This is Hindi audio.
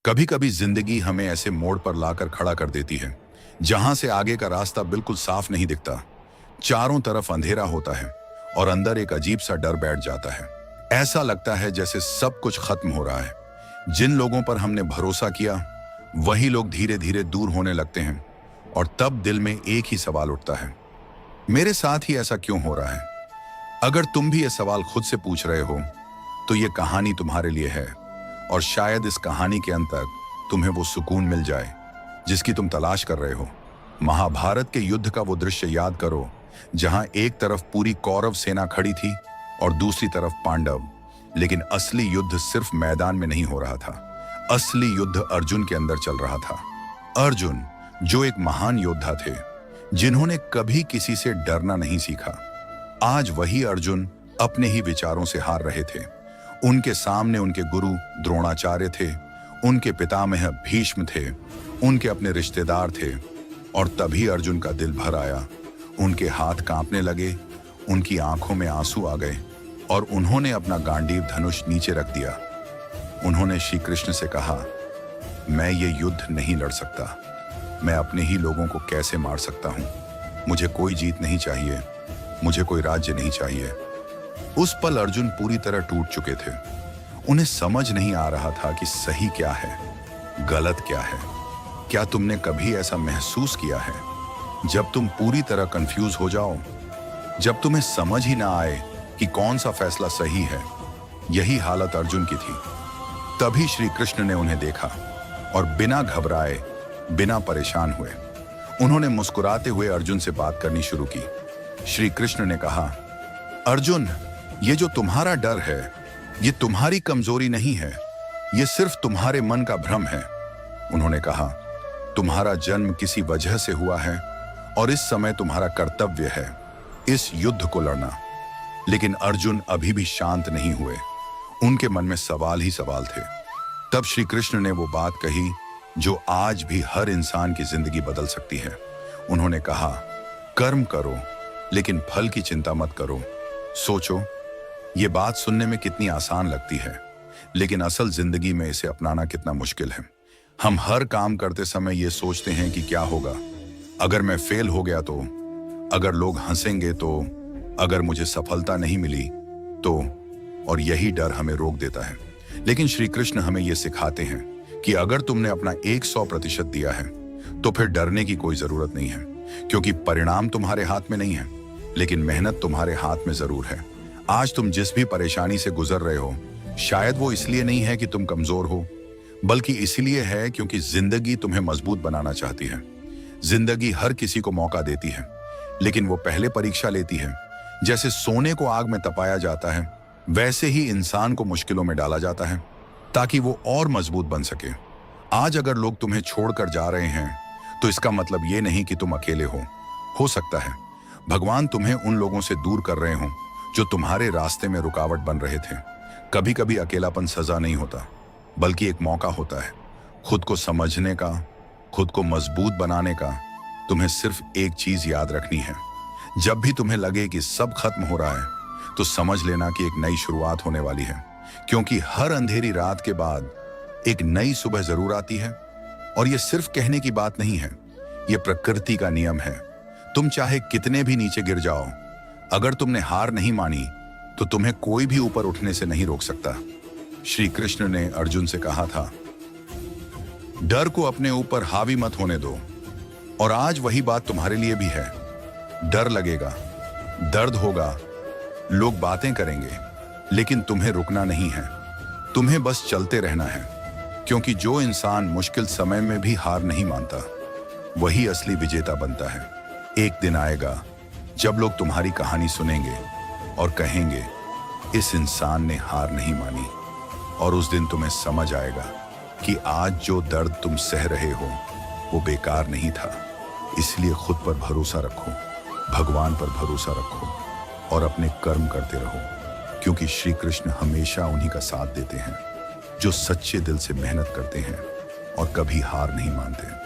कभी कभी जिंदगी हमें ऐसे मोड़ पर लाकर खड़ा कर देती है जहां से आगे का रास्ता बिल्कुल साफ नहीं दिखता। चारों तरफ अंधेरा होता है और अंदर एक अजीब सा डर बैठ जाता है। ऐसा लगता है जैसे सब कुछ खत्म हो रहा है। जिन लोगों पर हमने भरोसा किया वही लोग धीरे धीरे दूर होने लगते हैं और तब दिल में एक ही सवाल उठता है, मेरे साथ ही ऐसा क्यों हो रहा है? अगर तुम भी ये सवाल खुद से पूछ रहे हो तो ये कहानी तुम्हारे लिए है और शायद इस कहानी के अंत तक तुम्हें वो सुकून मिल जाए जिसकी तुम तलाश कर रहे हो। महाभारत के युद्ध का वो दृश्य याद करो जहां एक तरफ पूरी कौरव सेना खड़ी थी और दूसरी तरफ पांडव। लेकिन असली युद्ध सिर्फ मैदान में नहीं हो रहा था, असली युद्ध अर्जुन के अंदर चल रहा था। अर्जुन जो एक महान योद्धा थे, जिन्होंने कभी किसी से डरना नहीं सीखा, आज वही अर्जुन अपने ही विचारों से हार रहे थे। उनके सामने उनके गुरु द्रोणाचार्य थे, उनके पितामह भीष्म थे, उनके अपने रिश्तेदार थे। और तभी अर्जुन का दिल भर आया, उनके हाथ कांपने लगे, उनकी आंखों में आंसू आ गए और उन्होंने अपना गांडीव धनुष नीचे रख दिया। उन्होंने श्री कृष्ण से कहा, मैं ये युद्ध नहीं लड़ सकता, मैं अपने ही लोगों को कैसे मार सकता हूं? मुझे कोई जीत नहीं चाहिए, मुझे कोई राज्य नहीं चाहिए। उस पल अर्जुन पूरी तरह टूट चुके थे। उन्हें समझ नहीं आ रहा था कि सही क्या है, गलत क्या है। क्या तुमने कभी ऐसा महसूस किया है जब तुम पूरी तरह कंफ्यूज हो जाओ, जब तुम्हें समझ ही ना आए कि कौन सा फैसला सही है? यही हालत अर्जुन की थी। तभी श्री कृष्ण ने उन्हें देखा और बिना घबराए, बिना परेशान हुए, उन्होंने मुस्कुराते हुए अर्जुन से बात करनी शुरू की। श्री कृष्ण ने कहा, अर्जुन, ये जो तुम्हारा डर है, ये तुम्हारी कमजोरी नहीं है, ये सिर्फ तुम्हारे मन का भ्रम है। उन्होंने कहा, तुम्हारा जन्म किसी वजह से हुआ है और इस समय तुम्हारा कर्तव्य है इस युद्ध को लड़ना। लेकिन अर्जुन अभी भी शांत नहीं हुए, उनके मन में सवाल ही सवाल थे। तब श्री कृष्ण ने वो बात कही जो आज भी हर इंसान की जिंदगी बदल सकती है। उन्होंने कहा, कर्म करो लेकिन फल की चिंता मत करो। सोचो, ये बात सुनने में कितनी आसान लगती है, लेकिन असल जिंदगी में इसे अपनाना कितना मुश्किल है। हम हर काम करते समय ये सोचते हैं कि क्या होगा अगर मैं फेल हो गया तो, अगर लोग हंसेंगे तो, अगर मुझे सफलता नहीं मिली तो, और यही डर हमें रोक देता है। लेकिन श्री कृष्ण हमें ये सिखाते हैं कि अगर तुमने अपना 100% दिया है तो फिर डरने की कोई जरूरत नहीं है, क्योंकि परिणाम तुम्हारे हाथ में नहीं है, लेकिन मेहनत तुम्हारे हाथ में जरूर है। आज तुम जिस भी परेशानी से गुजर रहे हो, शायद वो इसलिए नहीं है कि तुम कमजोर हो, बल्कि इसलिए है क्योंकि जिंदगी तुम्हें मजबूत बनाना चाहती है। जिंदगी हर किसी को मौका देती है, लेकिन वो पहले परीक्षा लेती है। जैसे सोने को आग में तपाया जाता है, वैसे ही इंसान को मुश्किलों में डाला जाता है ताकि वो और मजबूत बन सके। आज अगर लोग तुम्हें छोड़कर जा रहे हैं तो इसका मतलब ये नहीं कि तुम अकेले हो सकता है भगवान तुम्हें उन लोगों से दूर कर रहे हो जो तुम्हारे रास्ते में रुकावट बन रहे थे। कभी कभी अकेलापन सजा नहीं होता, बल्कि एक मौका होता है खुद को समझने का, खुद को मजबूत बनाने का। तुम्हें सिर्फ एक चीज याद रखनी है, जब भी तुम्हें लगे कि सब खत्म हो रहा है तो समझ लेना कि एक नई शुरुआत होने वाली है, क्योंकि हर अंधेरी रात के बाद एक नई सुबह जरूर आती है। और ये सिर्फ कहने की बात नहीं है, ये प्रकृति का नियम है। तुम चाहे कितने भी नीचे गिर जाओ, अगर तुमने हार नहीं मानी तो तुम्हें कोई भी ऊपर उठने से नहीं रोक सकता। श्री कृष्ण ने अर्जुन से कहा था, डर को अपने ऊपर हावी मत होने दो। और आज वही बात तुम्हारे लिए भी है। डर लगेगा, दर्द होगा, लोग बातें करेंगे, लेकिन तुम्हें रुकना नहीं है, तुम्हें बस चलते रहना है। क्योंकि जो इंसान मुश्किल समय में भी हार नहीं मानता, वही असली विजेता बनता है। एक दिन आएगा जब लोग तुम्हारी कहानी सुनेंगे और कहेंगे, इस इंसान ने हार नहीं मानी। और उस दिन तुम्हें समझ आएगा कि आज जो दर्द तुम सह रहे हो वो बेकार नहीं था। इसलिए खुद पर भरोसा रखो, भगवान पर भरोसा रखो और अपने कर्म करते रहो, क्योंकि श्री कृष्ण हमेशा उन्हीं का साथ देते हैं जो सच्चे दिल से मेहनत करते हैं और कभी हार नहीं मानते।